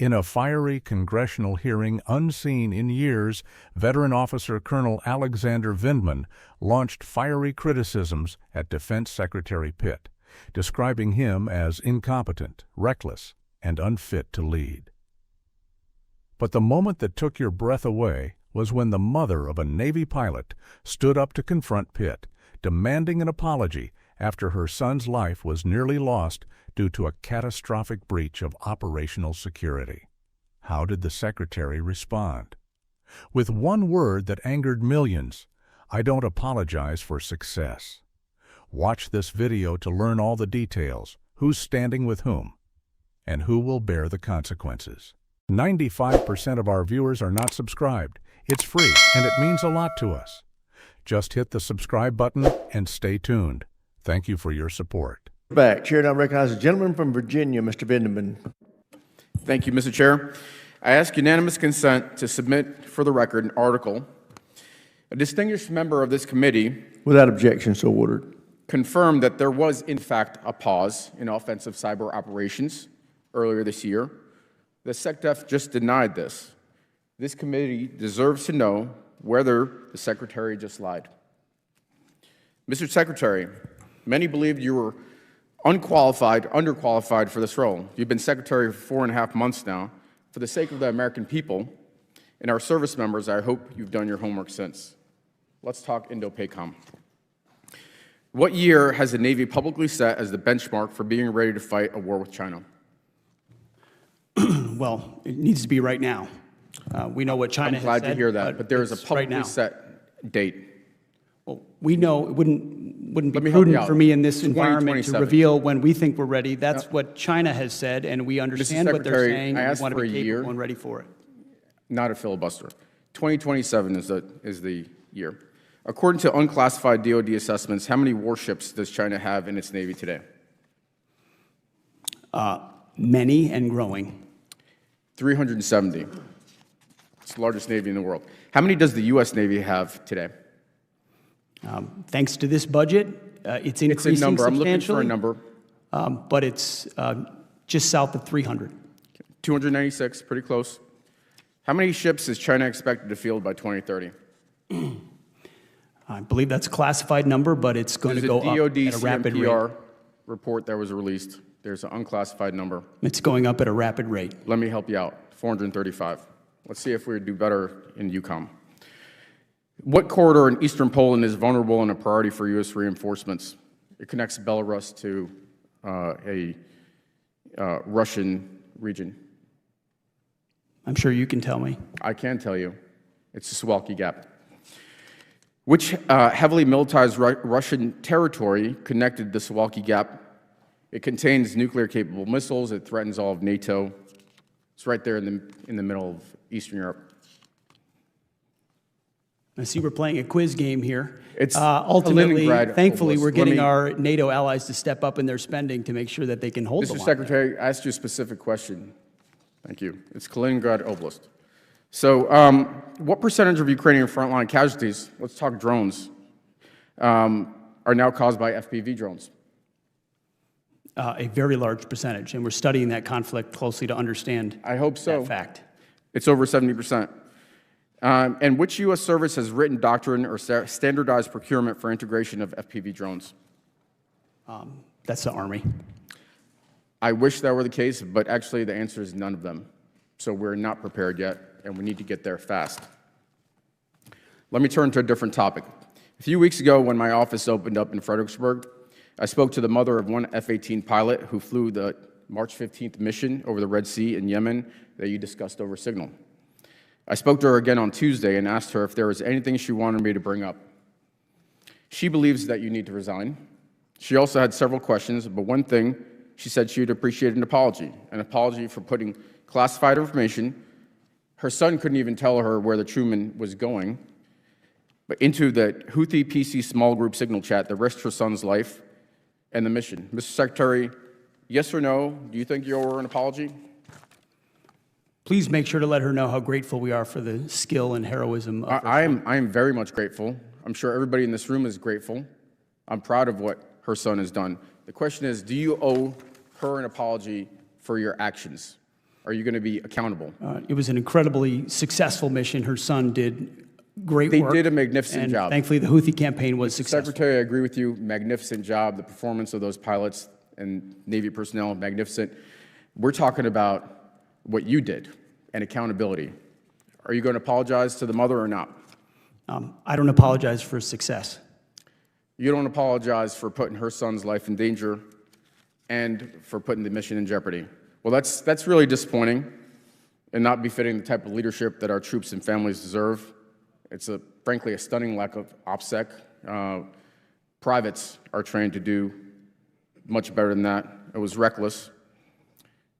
In a fiery congressional hearing unseen in years, veteran officer Colonel Alexander Vindman launched fiery criticisms at Defense Secretary Pitt, describing him as incompetent, reckless, and unfit to lead. But the moment that took your breath away was when the mother of a Navy pilot stood up to confront Pitt, demanding an apology after her son's life was nearly lost due to a catastrophic breach of operational security. How did the Secretary respond? With one word that angered millions: "I don't apologize for success." Watch this video to learn all the details, who's standing with whom, and who will bear the consequences. 95% of our viewers are not subscribed. It's free, and it means a lot to us. Just hit the subscribe button and stay tuned. Thank you for your support. Back. Chair now recognizes the gentleman from Virginia, Mr. Vindman. Thank you, Mr. Chair. I ask unanimous consent to submit for the record an article. A distinguished member of this committee, Without objection, so ordered. confirmed that there was, in fact, a pause in offensive cyber operations earlier this year. The SecDef just denied this. This committee deserves to know whether the Secretary just lied. Mr. Secretary, many believed you were underqualified for this role. You've been Secretary for 4.5 months now. For the sake of the American people and our service members, I hope you've done your homework since. Let's talk Indo-PACOM. What year has the Navy publicly set as the benchmark for being ready to fight a war with China? Well, it needs to be right now. We know what China has said. I'm glad to hear that, but there is a it's publicly set date. Well, we know it wouldn't be Let me help you prudent out. for me in this environment to 2027. reveal when we think we're ready. That's what China has said, and we understand what they're Secretary, saying, I and asked we want to for be a year. capable and ready for it. Not a filibuster. 2027 is the year. According to unclassified DoD assessments, how many warships does China have in its Navy today? Many and growing. 370. It's the largest Navy in the world. How many does the U.S. Navy have today? Thanks to this budget, it's increasing It's a number. I'm looking for a substantially, number. but it's just south of 300. 296, pretty close. How many ships is China expected to field by 2030? I believe that's a classified number, but it's going to go up DoD at a rapid rate. CMPR report that was released. There's an unclassified number. It's going up at a rapid rate. Let me help you out. 435. Let's see if we do better in EUCOM. What corridor in eastern Poland is vulnerable and a priority for U.S. reinforcements? It connects Belarus to a Russian region. I'm sure you can tell me. I can tell you. It's the Suwalki Gap. Which heavily militarized Russian territory connected the Suwalki Gap? It contains nuclear-capable missiles. It threatens all of NATO. It's right there in the middle of Eastern Europe. I see we're playing a quiz game here. It's ultimately, Kaliningrad thankfully, Oblast. we're getting our NATO allies to step up in their spending to make sure that they can hold the Mr. line. Secretary, I asked you a specific question. Thank you. It's Kaliningrad Oblast. So what percentage of Ukrainian frontline casualties, let's talk drones, are now caused by FPV drones? A very large percentage, and we're studying that conflict closely to understand I hope so. that fact. It's over 70%. And which U.S. service has written doctrine or standardized procurement for integration of FPV drones? That's the Army. I wish that were the case, but actually the answer is none of them. So we're not prepared yet, and we need to get there fast. Let me turn to a different topic. A few weeks ago, when my office opened up in Fredericksburg, I spoke to the mother of one F-18 pilot who flew the March 15th mission over the Red Sea in Yemen that you discussed over Signal. I spoke to her again on Tuesday and asked her if there was anything she wanted me to bring up. She believes that you need to resign. She also had several questions, but one thing, she said she would appreciate an apology for putting classified information. Her son couldn't even tell her where the Truman was going, but into the Houthi PC small group Signal chat that risked her son's life and the mission. Mr. Secretary, yes or no, do you think you owe her an apology? Please make sure to let her know how grateful we are for the skill and heroism of her I am very much grateful. I'm sure everybody in this room is grateful. I'm proud of what her son has done. The question is, do you owe her an apology for your actions? Are you going to be accountable? It was an incredibly successful mission. Her son did great They work. did a magnificent and job. Thankfully, the Houthi campaign was successful. Secretary, I agree with you. Magnificent job. The performance of those pilots and Navy personnel, magnificent. We're talking about what you did and accountability. Are you going to apologize to the mother or not? I don't apologize for success. You don't apologize for putting her son's life in danger and for putting the mission in jeopardy. Well, that's really disappointing and not befitting the type of leadership that our troops and families deserve. It's frankly a stunning lack of OPSEC. Privates are trained to do much better than that. It was reckless.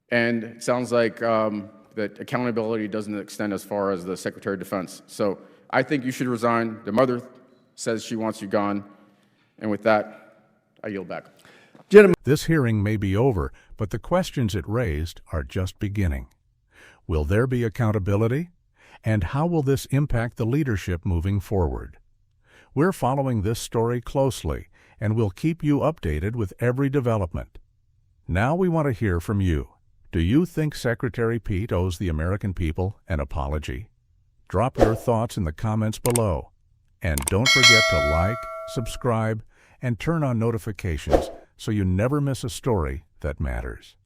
And it sounds like that accountability doesn't extend as far as the Secretary of Defense. So I think you should resign. The mother says she wants you gone. And with that, I yield back. Gentlemen, This hearing may be over, but the questions it raised are just beginning. Will there be accountability? And how will this impact the leadership moving forward? We're following this story closely, and we'll keep you updated with every development. Now we want to hear from you. Do you think Secretary Pete owes the American people an apology? Drop your thoughts in the comments below. And don't forget to like, subscribe, and turn on notifications so you never miss a story that matters.